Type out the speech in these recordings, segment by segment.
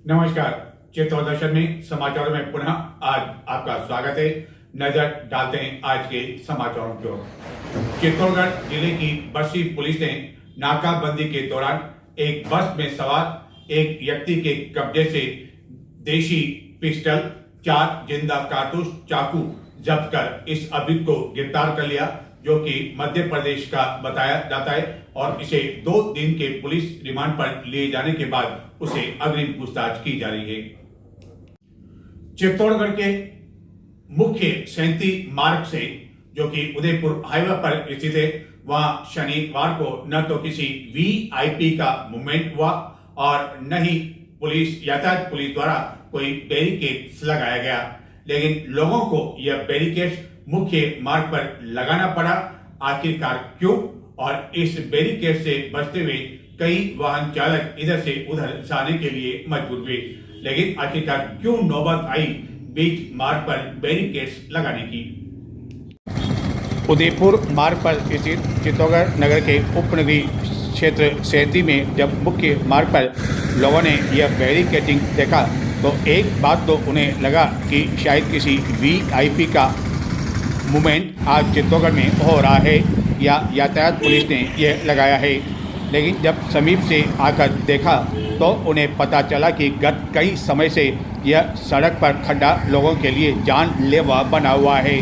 नमस्कार। चित्तौड़ दर्शन में समाचारों में पुनः आज आपका स्वागत है। नजर डालते हैं आज के समाचारों की ओर। चित्तौड़गढ़ जिले की बस्ती पुलिस ने नाकाबंदी के दौरान एक बस में सवार एक व्यक्ति के कब्जे से देशी पिस्टल, 4 जिंदा कारतूस, चाकू जब्त कर इस अभियुक्त को गिरफ्तार कर लिया, जो कि मध्य प्रदेश का बताया जाता है और इसे 2 दिन के पुलिस रिमांड पर लिए जाने के बाद उसे अग्रिम पूछताछ की जा रही है। चित्तौड़गढ़ के मुख्य 37 मार्ग से, जो कि उदयपुर हाईवे पर स्थित है, वहां शनिवार को न तो किसी वीआईपी का मूवमेंट हुआ और न ही यातायात पुलिस द्वारा कोई बैरिकेड्स लगाया गया, लेकिन लोगों को यह बैरिकेड्स मुख्य मार्ग पर लगाना पड़ा। आखिरकार क्यों? और इस बैरिकेड से बचते हुए कई वाहन चालक इधर से उधर जाने के लिए मजबूर हुए, लेकिन आखिरकार क्यों नौबत आई बीच मार्ग पर बैरिकेड्स लगाने की? उदयपुर मार्ग पर स्थित चित्तौड़गढ़ नगर के उपनगरीय क्षेत्र सेती में जब मुख्य मार्ग पर लोगों ने यह बैरिकेडिंग देखा तो एक बात तो उन्हें लगा कि शायद किसी वीआईपी का मूवमेंट आज चित्तौड़गढ़ में हो रहा है या यातायात पुलिस ने यह लगाया है, लेकिन जब समीप से आकर देखा तो उन्हें पता चला कि गत कई समय से यह सड़क पर खड्डा लोगों के लिए जानलेवा बना हुआ है,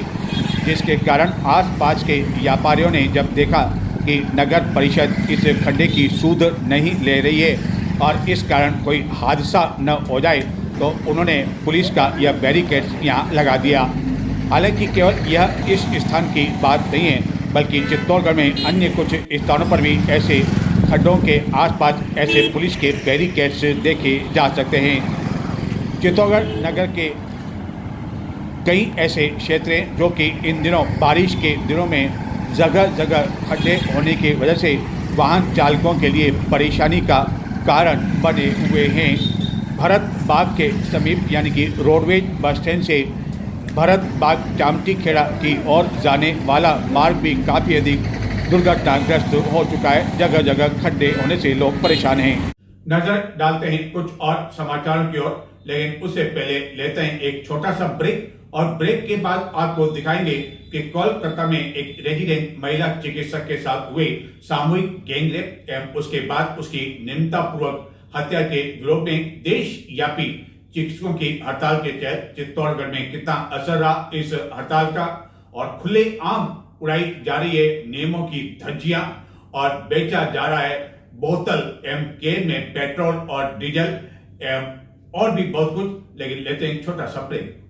जिसके कारण आसपास के व्यापारियों ने जब देखा कि नगर परिषद इस खड्डे की सूद नहीं ले रही है और इस कारण कोई हादसा न हो जाए, तो उन्होंने पुलिस का यह बैरिकेड यहाँ लगा दिया। हालांकि केवल यह इस स्थान की बात नहीं है, बल्कि चित्तौड़गढ़ में अन्य कुछ स्थानों पर भी ऐसे खड्डों के आसपास ऐसे पुलिस के बैरिकेड्स देखे जा सकते हैं। चित्तौड़गढ़ नगर के कई ऐसे क्षेत्र हैं जो कि इन दिनों बारिश के दिनों में जगह जगह खड्डे होने की वजह से वाहन चालकों के लिए परेशानी का कारण बने हुए हैं। भरत बाग के समीप यानी कि रोडवेज बस स्टैंड से भरत बाग चामटी खेड़ा की ओर जाने वाला मार्ग भी काफ़ी अधिक दुर्घटनाग्रस्त हो चुका है। जगह जगह खड्डे होने से लोग परेशान हैं। नजर डालते हैं कुछ और समाचारों की ओर, लेकिन उससे पहले लेते हैं एक छोटा सा ब्रेक और ब्रेक के बाद आपको दिखाएंगे कि कोलकाता में एक रेजिडेंट महिला चिकित्सक के साथ हुए सामूहिक गैंगरेप एवं उसके बाद उसकी निम्नतापूर्वक हत्या के विरोध में देशव्यापी चिकित्सकों की हड़ताल के तहत चित्तौड़गढ़ में कितना असर रहा इस हड़ताल का, और खुले आम उड़ाई जा रही है नियमों की धज्जियां और बेचा जा रहा है बोतल एवं केन में पेट्रोल और डीजल एवं और भी बहुत कुछ। लेकिन लेते हैं छोटा सा ब्रेक।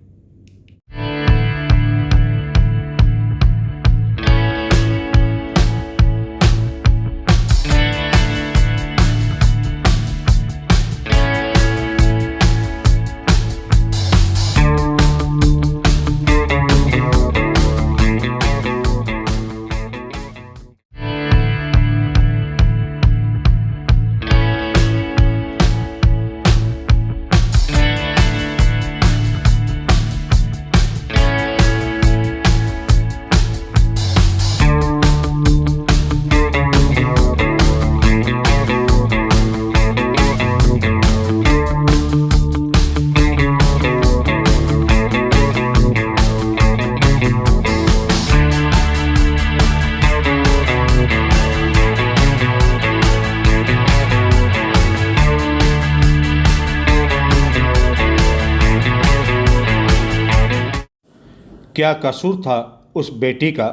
क्या कसूर था उस बेटी का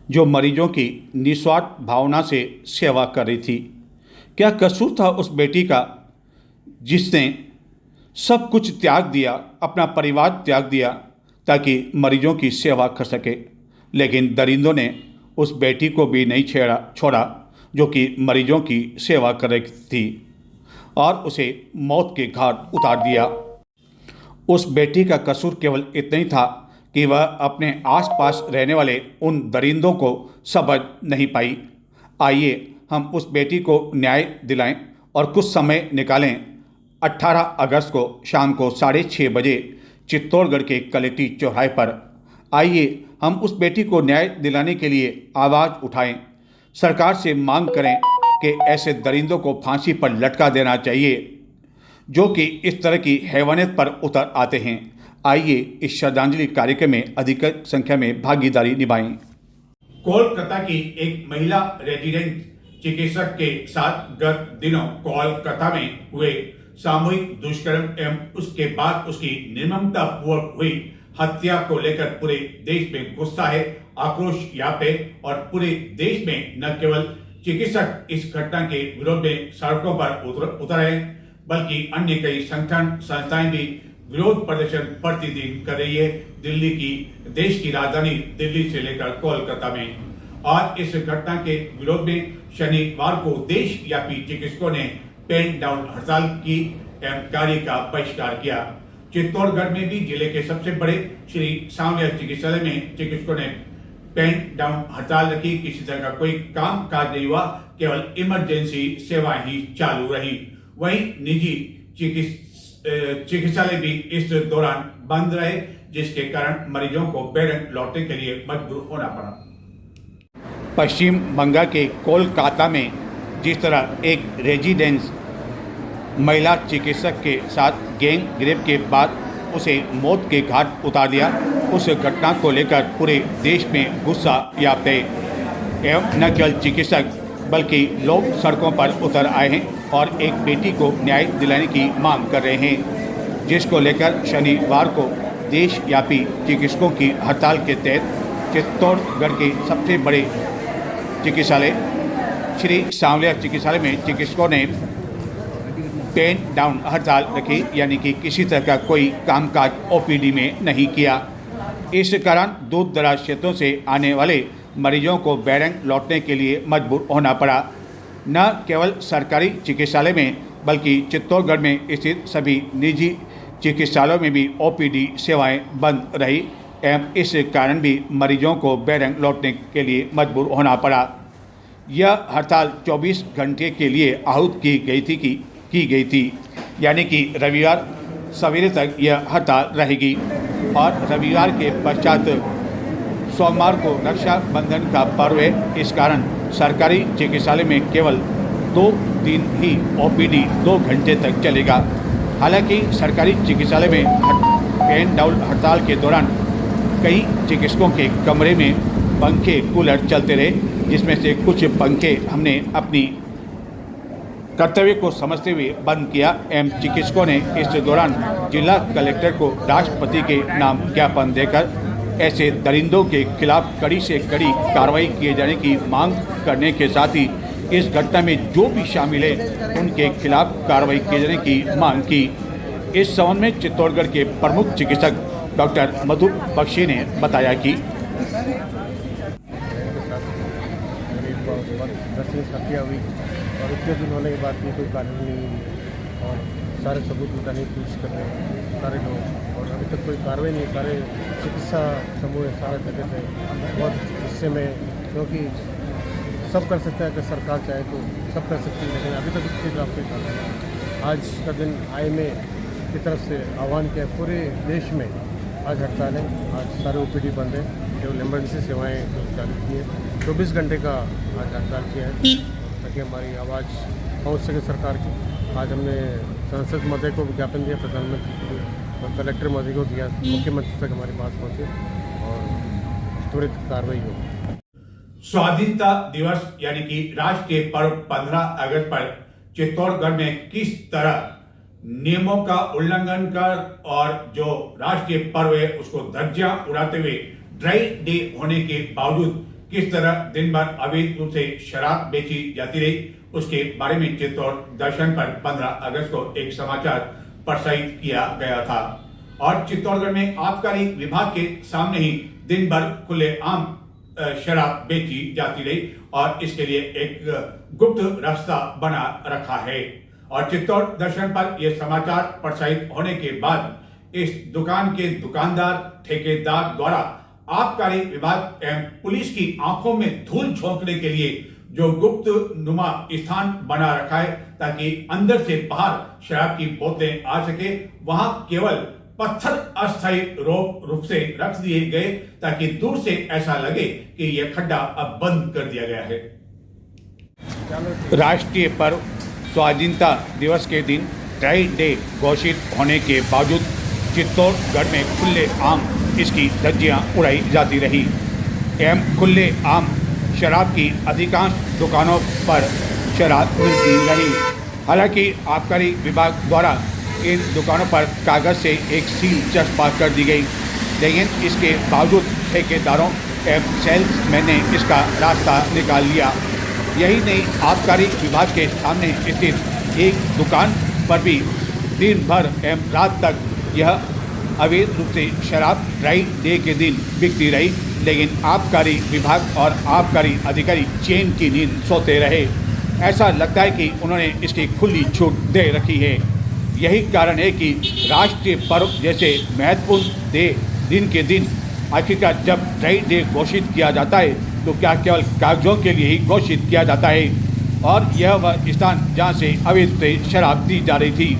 जो मरीजों की निस्वार्थ भावना से सेवा कर रही थी? क्या कसूर था उस बेटी का जिसने सब कुछ त्याग दिया, अपना परिवार त्याग दिया ताकि मरीजों की सेवा कर सके? लेकिन दरिंदों ने उस बेटी को भी नहीं छोड़ा जो कि मरीजों की सेवा कर रही थी और उसे मौत के घाट उतार दिया। उस बेटी का कसूर केवल इतना ही था कि वह अपने आसपास रहने वाले उन दरिंदों को समझ नहीं पाई। आइए हम उस बेटी को न्याय दिलाएं और कुछ समय निकालें। 18 अगस्त को शाम को 6:30 बजे चित्तौड़गढ़ के कलेक्ट्रेट चौराहे पर आइए हम उस बेटी को न्याय दिलाने के लिए आवाज़ उठाएं। सरकार से मांग करें कि ऐसे दरिंदों को फांसी पर लटका देना चाहिए। जो कि इस तरह की हैवानियत पर उतर आते हैं। आइए इस श्रद्धांजलि कार्यक्रम में अधिक संख्या में भागीदारी निभाएं। कोलकाता की एक महिला रेजिडेंट चिकित्सक के साथ गत दिनों कोलकाता में हुए सामूहिक दुष्कर्म एवं उसके बाद उसकी निर्ममता पूर्वक हुई हत्या को लेकर पूरे देश में गुस्सा है, आक्रोश व्यापे और पूरे देश में न केवल चिकित्सक इस घटना के विरोध में सड़कों पर उतर हैं, बल्कि अन्य कई संगठन संस्थाएं भी विरोध प्रदर्शन प्रतिदिन कर रही है। दिल्ली की देश की राजधानी दिल्ली से लेकर कोलकाता में और इस घटना के विरोध में शनिवार को देशव्यापी चिकित्सकों ने पेन डाउन हड़ताल की एवं कार्य का बहिष्कार किया। चित्तौड़गढ़ में भी जिले के सबसे बड़े श्री सांवलिया चिकित्सालय में चिकित्सकों ने पेन डाउन हड़ताल रखी। किसी तरह का कोई काम काज नहीं हुआ, केवल इमरजेंसी सेवाएं ही चालू रही। वहीं निजी चिकित्सालय भी इस दौरान बंद रहे, जिसके कारण मरीजों को बैरक लौटने के लिए मजबूर होना पड़ा। पश्चिम बंगाल के कोलकाता में जिस तरह एक रेजिडेंस महिला चिकित्सक के साथ गैंग रेप के बाद उसे मौत के घाट उतार दिया, उस घटना को लेकर पूरे देश में गुस्सा व्याप्त है एवं न केवल चिकित्सक बल्कि लोग सड़कों पर उतर आए हैं और एक बेटी को न्याय दिलाने की मांग कर रहे हैं, जिसको लेकर शनिवार को देशव्यापी चिकित्सकों की हड़ताल के तहत चित्तौड़गढ़ के सबसे बड़े चिकित्सालय श्री सांवलिया चिकित्सालय में चिकित्सकों ने पेन डाउन हड़ताल रखी, यानी कि किसी तरह का कोई कामकाज ओपीडी में नहीं किया। इस कारण दूर दराज क्षेत्रों से आने वाले मरीजों को बैरक लौटने के लिए मजबूर होना पड़ा। न केवल सरकारी चिकित्सालय में बल्कि चित्तौड़गढ़ में स्थित सभी निजी चिकित्सालयों में भी ओपीडी सेवाएं बंद रही एवं इस कारण भी मरीजों को बैरक लौटने के लिए मजबूर होना पड़ा। यह हड़ताल 24 घंटे के लिए आहूत की गई थी, यानी कि रविवार सवेरे तक यह हड़ताल रहेगी और रविवार के पश्चात सोमवार को रक्षाबंधन का पर्व है। इस कारण सरकारी चिकित्सालय में केवल 2 दिन ही ओपीडी 2 घंटे तक चलेगा। हालांकि सरकारी चिकित्सालय में पेन डाउन हड़ताल के दौरान कई चिकित्सकों के कमरे में पंखे कूलर चलते रहे, जिसमें से कुछ पंखे हमने अपनी कर्तव्य को समझते हुए बंद किया एवं चिकित्सकों ने इस दौरान जिला कलेक्टर को राष्ट्रपति के नाम ज्ञापन देकर ऐसे दरिंदों के खिलाफ कड़ी से कड़ी कार्रवाई किए जाने की मांग करने के साथ ही इस घटना में जो भी शामिल है उनके खिलाफ कार्रवाई किए जाने की मांग की। इस संबंध में चित्तौड़गढ़ के प्रमुख चिकित्सक डॉक्टर मधु बख्शी ने बताया कि 10 हत्या हुई और इतने दिन होने के बाद भी कोई कार्रवाई नहीं हुई और सारे सबूत जुटाने की कोशिश कर रहे हैं सारे लोग और अभी तक कोई कार्रवाई नहीं। सारे चिकित्सा समूह सारे जगह थे बहुत गुस्से में, क्योंकि सब कर सकते हैं, अगर सरकार चाहे तो सब कर सकती है, लेकिन अभी तक इसके खिलाफ कोई कार्रवाई नहीं। आज का दिन IMA की तरफ से आह्वान किया पूरे देश में, आज हड़ताल है, आज सारे OPD बंद है, केवल इमरजेंसी सेवाएँ चालू की है। 24 घंटे का आज हड़ताल किया है ताकि हमारी आवाज़ पहुंच सके सरकार की। आज हमने सांसद महोदय को ज्ञापन दिया, प्रधानमंत्री को और कलेक्टर महोदय को दिया, मुख्यमंत्री तक हमारी बात पहुँचे और त्वरित कार्रवाई हो। स्वाधीनता दिवस यानी कि राष्ट्रीय पर्व 15 अगस्त पर चित्तौड़गढ़ में किस तरह नियमों का उल्लंघन कर और जो राष्ट्रीय पर्व है उसको धज्जियां उड़ाते हुए ड्राई डे होने के बावजूद किस तरह दिन भर अवैध रूप से शराब बेची जाती रही, उसके बारे में चित्तौड़ दर्शन पर 15 अगस्त को एक समाचार प्रसारित किया गया था और चित्तौड़गढ़ में आबकारी विभाग के सामने ही दिन भर खुलेआम शराब बेची जाती रही और इसके लिए एक गुप्त रास्ता बना रखा है। और चित्तौड़ दर्शन पर यह समाचार प्रसारित होने के बाद इस दुकान के दुकानदार ठेकेदार द्वारा आबकारी विभाग एवं पुलिस की आंखों में धूल झोंकने के लिए जो गुप्त नुमा स्थान बना रखा है ताकि अंदर से बाहर शराब की बोतलें आ सके, वहां केवल पत्थर अस्थायी रूप से रख दिए गए ताकि दूर से ऐसा लगे कि यह खड्डा अब बंद कर दिया गया है। राष्ट्रीय पर्व स्वाधीनता दिवस के दिन ड्राई डे घोषित होने के बावजूद चित्तौड़गढ़ में खुले आम इसकी धज्जियां उड़ाई जाती रही एवं खुले आम शराब की अधिकांश दुकानों पर शराब मिलती रही। हालांकि आबकारी विभाग द्वारा इन दुकानों पर कागज़ से एक सील चस्पा कर दी गई, लेकिन इसके बावजूद ठेकेदारों एवं सेल्समैन ने इसका रास्ता निकाल लिया। यही नहीं, आबकारी विभाग के सामने स्थित एक दुकान पर भी दिन भर एवं रात तक यह अवैध रूप से शराब ड्राई डे के दिन बिकती रही, लेकिन आबकारी विभाग और आबकारी अधिकारी चैन की नींद सोते रहे। ऐसा लगता है कि उन्होंने इसकी खुली छूट दे रखी है। यही कारण है कि राष्ट्रीय पर्व जैसे महत्वपूर्ण दिन के दिन आखिरकार जब ड्राई डे घोषित किया जाता है तो क्या केवल कागजों के लिए ही घोषित किया जाता है, और यह वह स्थान जहाँ से अवैध से शराब दी जा रही थी।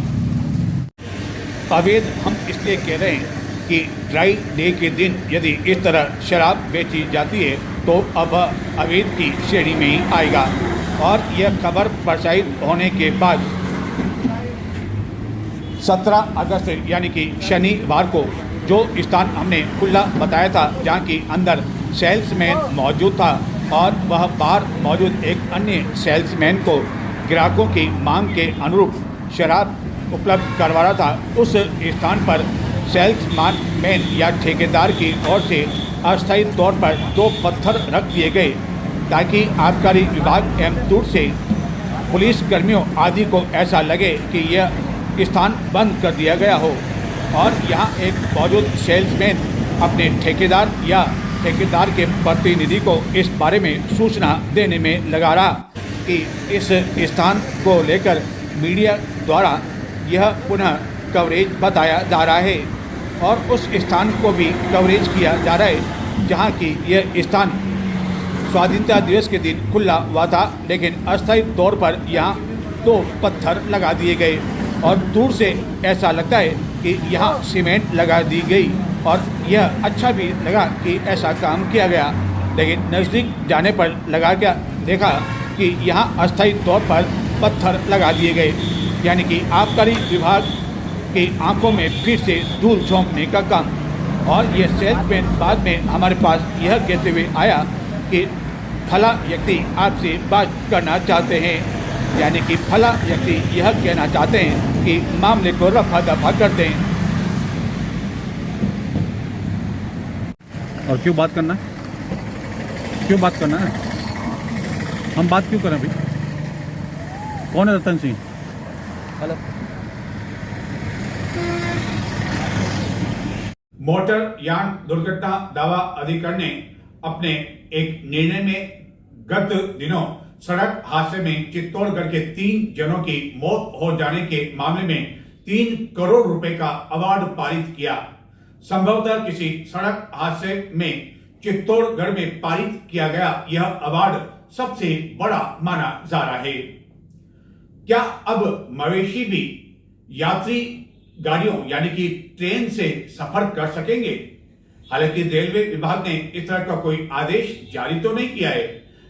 अवैध हम इसलिए कह रहे हैं कि ड्राई डे के दिन यदि इस तरह शराब बेची जाती है तो अब अवैध की श्रेणी में ही आएगा। और यह खबर प्रसारित होने के बाद 17 अगस्त यानी कि शनिवार को जो स्थान हमने खुला बताया था, जहाँ की अंदर सेल्समैन मौजूद था और वह बाहर मौजूद एक अन्य सेल्समैन को ग्राहकों की मांग के अनुरूप शराब उपलब्ध करवा रहा था, उस स्थान पर सेल्समैन या ठेकेदार की ओर से अस्थायी तौर पर 2 पत्थर रख दिए गए ताकि आबकारी विभाग एवं दूर से पुलिस कर्मियों आदि को ऐसा लगे कि यह स्थान बंद कर दिया गया हो। और यहाँ एक मौजूद सेल्समैन अपने ठेकेदार या ठेकेदार के प्रतिनिधि को इस बारे में सूचना देने में लगा रहा कि इस स्थान को लेकर मीडिया द्वारा यह पुनः कवरेज बताया जा रहा है और उस स्थान को भी कवरेज किया जा रहा है जहाँ की यह स्थान स्वाधीनता दिवस के दिन खुला हुआ था, लेकिन अस्थायी तौर पर यहाँ 2 पत्थर लगा दिए गए और दूर से ऐसा लगता है कि यहाँ सीमेंट लगा दी गई और यह अच्छा भी लगा कि ऐसा काम किया गया, लेकिन नज़दीक जाने पर देखा कि यहाँ अस्थायी तौर पर पत्थर लगा दिए गए, यानी कि आबकारी विभाग की आंखों में फिर से धूल झोंकने का काम। और यह सेल्समैन बाद में हमारे पास यह कहते हुए आया कि फला व्यक्ति आपसे बात करना चाहते हैं, यानी कि फला व्यक्ति यह कहना चाहते हैं कि मामले को रफा दफा कर दें। और क्यों बात करना है? क्यों बात करना है? हम बात क्यों करें भाई? कौन है रतन सिंह? हेलो। मोटर यान दुर्घटना दावा अधिकारी ने अपने एक निर्णय में गत दिनों सड़क हादसे में चित्तौड़गढ़ के 3 जनों की मौत हो जाने के मामले में 3 करोड़ रुपए का अवार्ड पारित किया। संभवतः किसी सड़क हादसे में चित्तौड़गढ़ में पारित किया गया यह अवार्ड सबसे बड़ा माना जा रहा है। क्या अब मवेशी भी यात्री गाड़ियों यानी कि ट्रेन से सफर कर सकेंगे? हालांकि रेलवे विभाग ने इस तरह का कोई आदेश जारी तो नहीं किया है,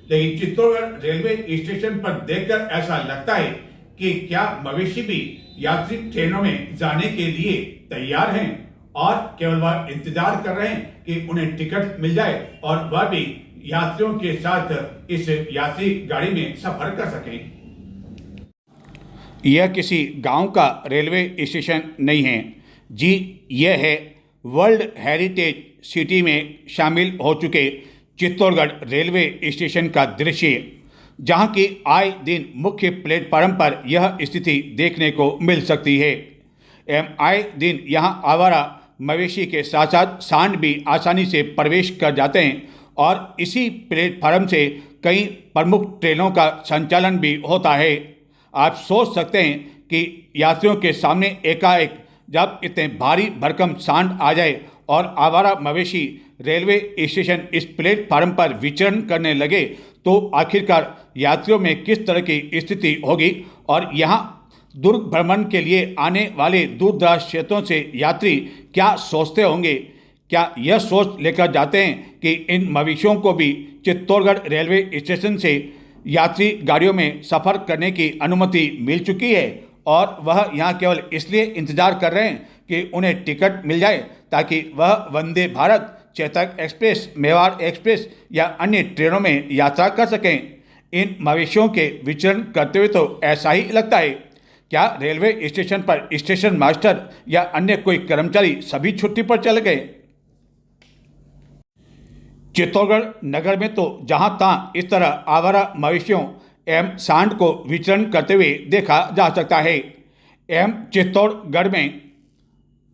लेकिन चित्तौड़गढ़ रेलवे स्टेशन पर देखकर ऐसा लगता है कि क्या मवेशी भी यात्री ट्रेनों में जाने के लिए तैयार हैं और केवल वह इंतजार कर रहे हैं कि उन्हें टिकट मिल जाए और वह भी यात्रियों के साथ इस यात्री गाड़ी में सफर कर सकें। यह किसी गांव का रेलवे स्टेशन नहीं है जी, यह है वर्ल्ड हेरिटेज सिटी में शामिल हो चुके चित्तौड़गढ़ रेलवे स्टेशन का दृश्य, जहां की आए दिन मुख्य प्लेटफार्म पर यह स्थिति देखने को मिल सकती है एवं आए दिन यहां आवारा मवेशी के साथ साथ सांड भी आसानी से प्रवेश कर जाते हैं और इसी प्लेटफार्म से कई प्रमुख ट्रेनों का संचालन भी होता है। आप सोच सकते हैं कि यात्रियों के सामने एकाएक जब इतने भारी भरकम सांड आ जाए और आवारा मवेशी रेलवे स्टेशन इस प्लेटफार्म पर विचरण करने लगे तो आखिरकार यात्रियों में किस तरह की स्थिति होगी। और यहाँ दुर्ग भ्रमण के लिए आने वाले दूर दराज क्षेत्रों से यात्री क्या सोचते होंगे? क्या यह सोच लेकर जाते हैं कि इन मवेशियों को भी चित्तौड़गढ़ रेलवे स्टेशन से यात्री गाड़ियों में सफ़र करने की अनुमति मिल चुकी है और वह यहाँ केवल इसलिए इंतजार कर रहे हैं कि उन्हें टिकट मिल जाए ताकि वह वंदे भारत, चेतक एक्सप्रेस, मेवाड़ एक्सप्रेस या अन्य ट्रेनों में यात्रा कर सकें। इन मवेशियों के विचरण करते हुए तो ऐसा ही लगता है। क्या रेलवे स्टेशन पर स्टेशन मास्टर या अन्य कोई कर्मचारी सभी छुट्टी पर चले गए? चित्तौड़गढ़ नगर में तो जहां तहां इस तरह आवारा मवेशियों एवं सांड को विचरण करते हुए देखा जा सकता है। एवं चित्तौड़गढ़ में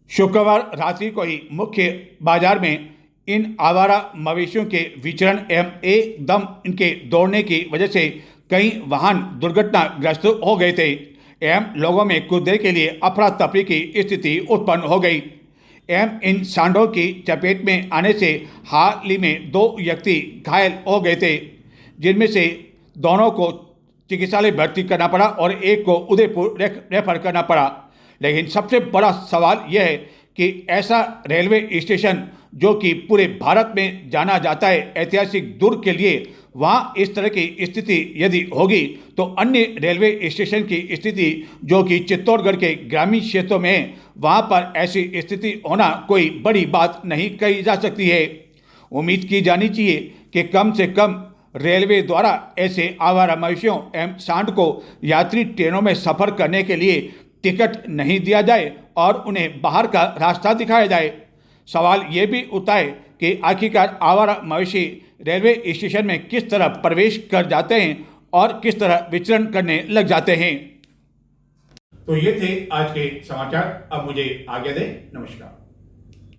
शुक्रवार रात्रि को ही मुख्य बाजार में इन आवारा मवेशियों के विचरण एवं एकदम इनके दौड़ने की वजह से कई वाहन दुर्घटनाग्रस्त हो गए थे एवं लोगों में कुछ देर के लिए अफरा तफरी की स्थिति उत्पन्न हो गई एवं इन सांडों की चपेट में आने से हाल ही में 2 व्यक्ति घायल हो गए थे, जिनमें से दोनों को चिकित्सालय भर्ती करना पड़ा और एक को उदयपुर रेफर करना पड़ा। लेकिन सबसे बड़ा सवाल यह है कि ऐसा रेलवे स्टेशन जो कि पूरे भारत में जाना जाता है ऐतिहासिक दुर्ग के लिए, वहाँ इस तरह की स्थिति यदि होगी तो अन्य रेलवे स्टेशन की स्थिति जो कि चित्तौड़गढ़ के ग्रामीण क्षेत्रों में है, वहाँ पर ऐसी स्थिति होना कोई बड़ी बात नहीं कही जा सकती है। उम्मीद की जानी चाहिए कि कम से कम रेलवे द्वारा ऐसे आवारा मवेशियों एवं सांड को यात्री ट्रेनों में सफ़र करने के लिए टिकट नहीं दिया जाए और उन्हें बाहर का रास्ता दिखाया जाए। सवाल ये भी उठता है कि आखिरकार आवारा मवेशी रेलवे स्टेशन में किस तरह प्रवेश कर जाते हैं और किस तरह विचरण करने लग जाते हैं। तो ये थे आज के समाचार। अब मुझे आज्ञा दें। नमस्कार।